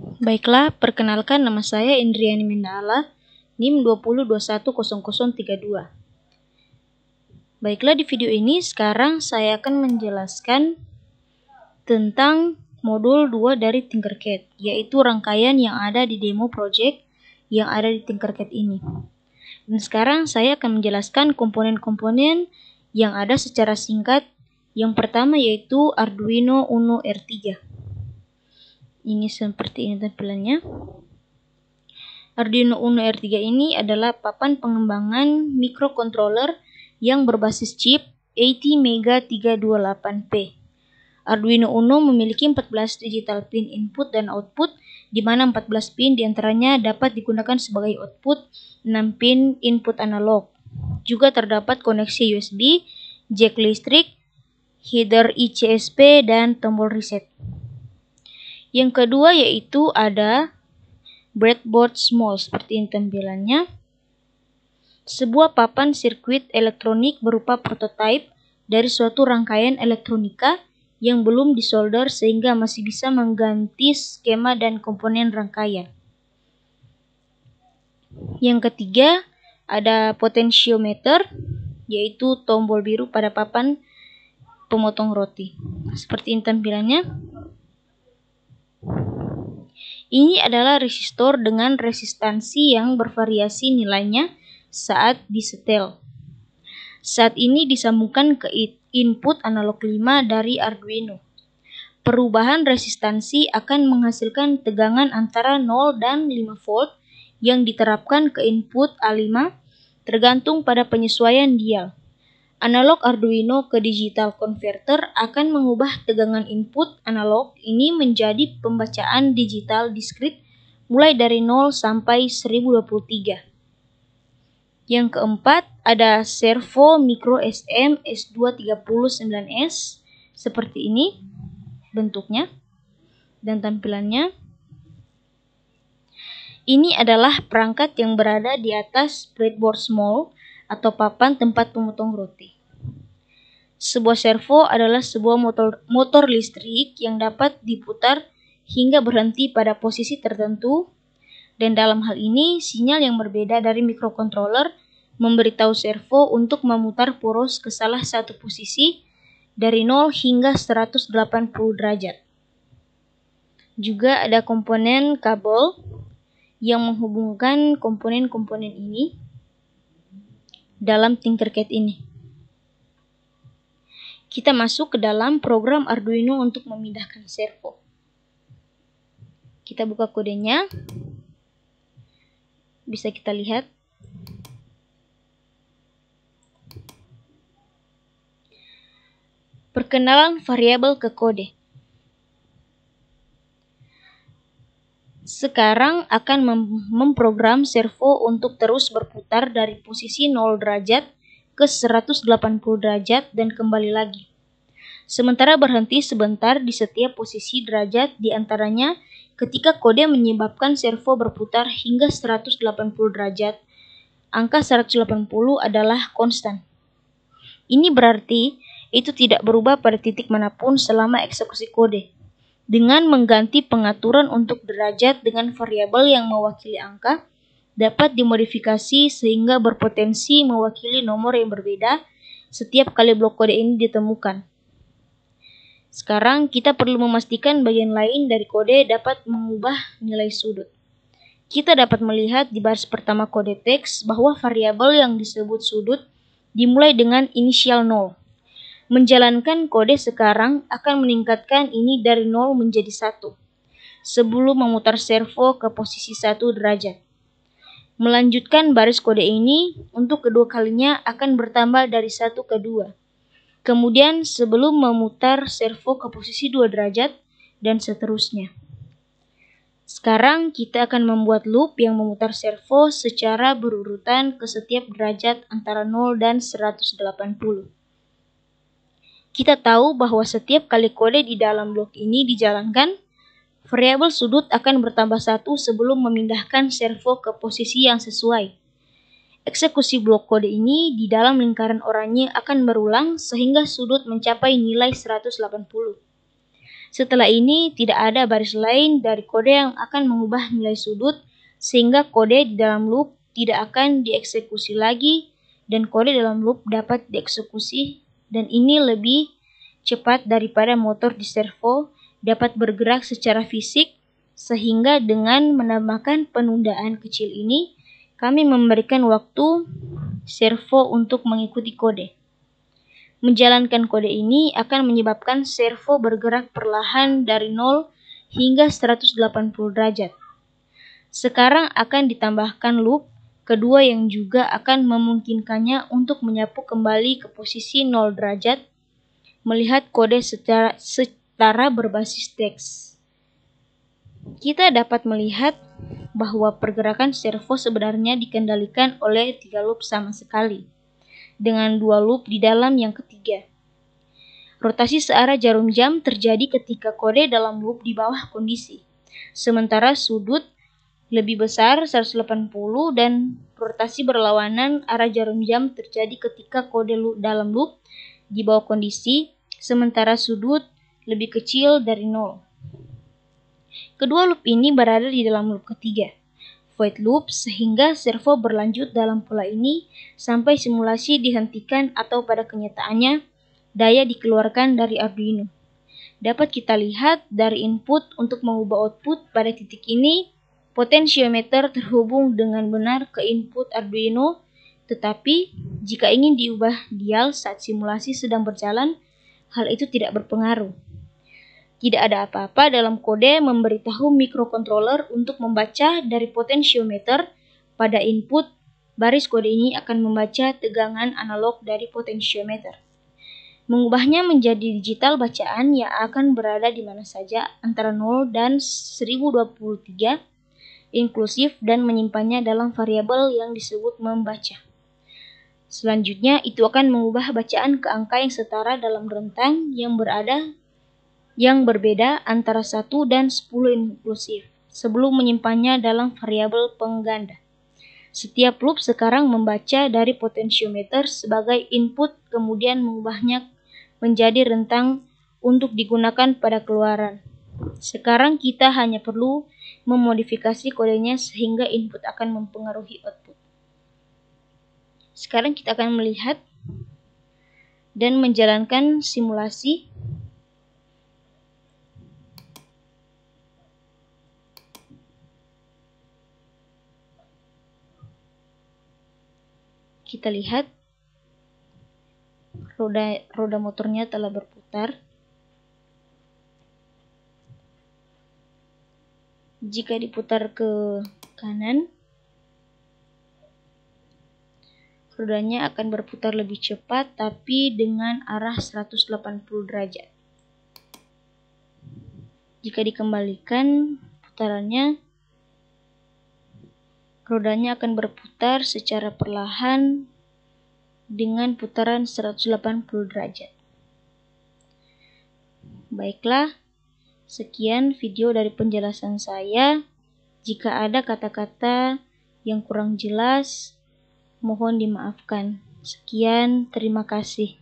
Baiklah, perkenalkan nama saya Indriani Mendala, NIM 20210032. Baiklah, di video ini sekarang saya akan menjelaskan tentang modul 2 dari Tinkercad, yaitu rangkaian yang ada di demo project yang ada di Tinkercad ini. Dan sekarang saya akan menjelaskan komponen-komponen yang ada secara singkat. Yang pertama yaitu Arduino Uno R3. Ini seperti ini tampilannya. Arduino Uno R3 ini adalah papan pengembangan microcontroller yang berbasis chip ATmega328P. Arduino Uno memiliki 14 digital pin input dan output, di mana 14 pin diantaranya dapat digunakan sebagai output, 6 pin input analog. Juga terdapat koneksi USB, jack listrik, header ICSP, dan tombol reset. Yang kedua yaitu ada breadboard small, seperti ini tampilannya. Sebuah papan sirkuit elektronik berupa prototipe dari suatu rangkaian elektronika yang belum disolder sehingga masih bisa mengganti skema dan komponen rangkaian. Yang ketiga ada potentiometer, yaitu tombol biru pada papan pemotong roti. Seperti ini tampilannya. Ini adalah resistor dengan resistansi yang bervariasi nilainya saat disetel. Saat ini disambungkan ke input analog 5 dari Arduino. Perubahan resistansi akan menghasilkan tegangan antara 0 dan 5 volt yang diterapkan ke input A5 tergantung pada penyesuaian dial. Analog Arduino ke digital converter akan mengubah tegangan input analog ini menjadi pembacaan digital diskrit mulai dari 0 sampai 1023. Yang keempat ada servo micro SM S239S, seperti ini bentuknya dan tampilannya. Ini adalah perangkat yang berada di atas breadboard small atau papan tempat pemotong roti. Sebuah servo adalah sebuah motor listrik yang dapat diputar hingga berhenti pada posisi tertentu, dan dalam hal ini sinyal yang berbeda dari microcontroller memberitahu servo untuk memutar poros ke salah satu posisi dari 0 hingga 180 derajat. Juga ada komponen kabel yang menghubungkan komponen-komponen ini dalam Tinkercad ini. Kita masuk ke dalam program Arduino untuk memindahkan servo. Kita buka kodenya. Bisa kita lihat. Perkenalan variabel ke kode. Sekarang akan memprogram servo untuk terus berputar dari posisi 0 derajat ke 180 derajat dan kembali lagi. Sementara berhenti sebentar di setiap posisi derajat, diantaranya ketika kode menyebabkan servo berputar hingga 180 derajat. Angka 180 adalah konstan. Ini berarti itu tidak berubah pada titik manapun selama eksekusi kode. Dengan mengganti pengaturan untuk derajat dengan variabel yang mewakili angka, dapat dimodifikasi sehingga berpotensi mewakili nomor yang berbeda setiap kali blok kode ini ditemukan. Sekarang kita perlu memastikan bagian lain dari kode dapat mengubah nilai sudut. Kita dapat melihat di baris pertama kode teks bahwa variabel yang disebut sudut dimulai dengan inisial 0. Menjalankan kode sekarang akan meningkatkan ini dari 0 menjadi 1 sebelum memutar servo ke posisi 1 derajat. Melanjutkan baris kode ini untuk kedua kalinya akan bertambah dari 1 ke 2. Kemudian sebelum memutar servo ke posisi 2 derajat dan seterusnya. Sekarang kita akan membuat loop yang memutar servo secara berurutan ke setiap derajat antara 0 dan 180. Kita tahu bahwa setiap kali kode di dalam blok ini dijalankan, variabel sudut akan bertambah 1 sebelum memindahkan servo ke posisi yang sesuai. Eksekusi blok kode ini di dalam lingkaran oranye akan berulang sehingga sudut mencapai nilai 180. Setelah ini, tidak ada baris lain dari kode yang akan mengubah nilai sudut, sehingga kode di dalam loop tidak akan dieksekusi lagi, dan kode dalam loop dapat dieksekusi, dan ini lebih cepat daripada motor di servo dapat bergerak secara fisik, sehingga dengan menambahkan penundaan kecil ini, kami memberikan waktu servo untuk mengikuti kode. Menjalankan kode ini akan menyebabkan servo bergerak perlahan dari 0 hingga 180 derajat. Sekarang akan ditambahkan loop kedua yang juga akan memungkinkannya untuk menyapu kembali ke posisi 0 derajat, melihat kode secara berbasis teks. Kita dapat melihat bahwa pergerakan servo sebenarnya dikendalikan oleh 3 loop sama sekali, dengan 2 loop di dalam yang ketiga. Rotasi searah jarum jam terjadi ketika kode dalam loop di bawah kondisi, sementara sudut lebih besar 180 dan rotasi berlawanan arah jarum jam terjadi ketika kode dalam loop di bawah kondisi, sementara sudut lebih kecil dari 0. Kedua loop ini berada di dalam loop ketiga, void loop, sehingga servo berlanjut dalam pola ini sampai simulasi dihentikan atau pada kenyataannya daya dikeluarkan dari Arduino. Dapat kita lihat dari input untuk mengubah output pada titik ini, potentiometer terhubung dengan benar ke input Arduino, tetapi jika ingin diubah dial saat simulasi sedang berjalan, hal itu tidak berpengaruh. Tidak ada apa-apa dalam kode memberitahu microcontroller untuk membaca dari potentiometer pada input. Baris kode ini akan membaca tegangan analog dari potentiometer, mengubahnya menjadi digital bacaan yang akan berada di mana saja antara 0 dan 1023 inklusif dan menyimpannya dalam variabel yang disebut membaca. Selanjutnya, itu akan mengubah bacaan ke angka yang setara dalam rentang yang berbeda antara 1 dan 10 inklusif, sebelum menyimpannya dalam variabel pengganda. Setiap loop sekarang membaca dari potentiometer sebagai input, kemudian mengubahnya menjadi rentang untuk digunakan pada keluaran. Sekarang kita hanya perlu memodifikasi kodenya sehingga input akan mempengaruhi output. Sekarang kita akan melihat dan menjalankan simulasi. Kita lihat roda motornya telah berputar. Jika diputar ke kanan, rodanya akan berputar lebih cepat tapi dengan arah 180 derajat. Jika dikembalikan putarannya, rodanya akan berputar secara perlahan dengan putaran 180 derajat. Baiklah, sekian video dari penjelasan saya. Jika ada kata-kata yang kurang jelas, mohon dimaafkan. Sekian, terima kasih.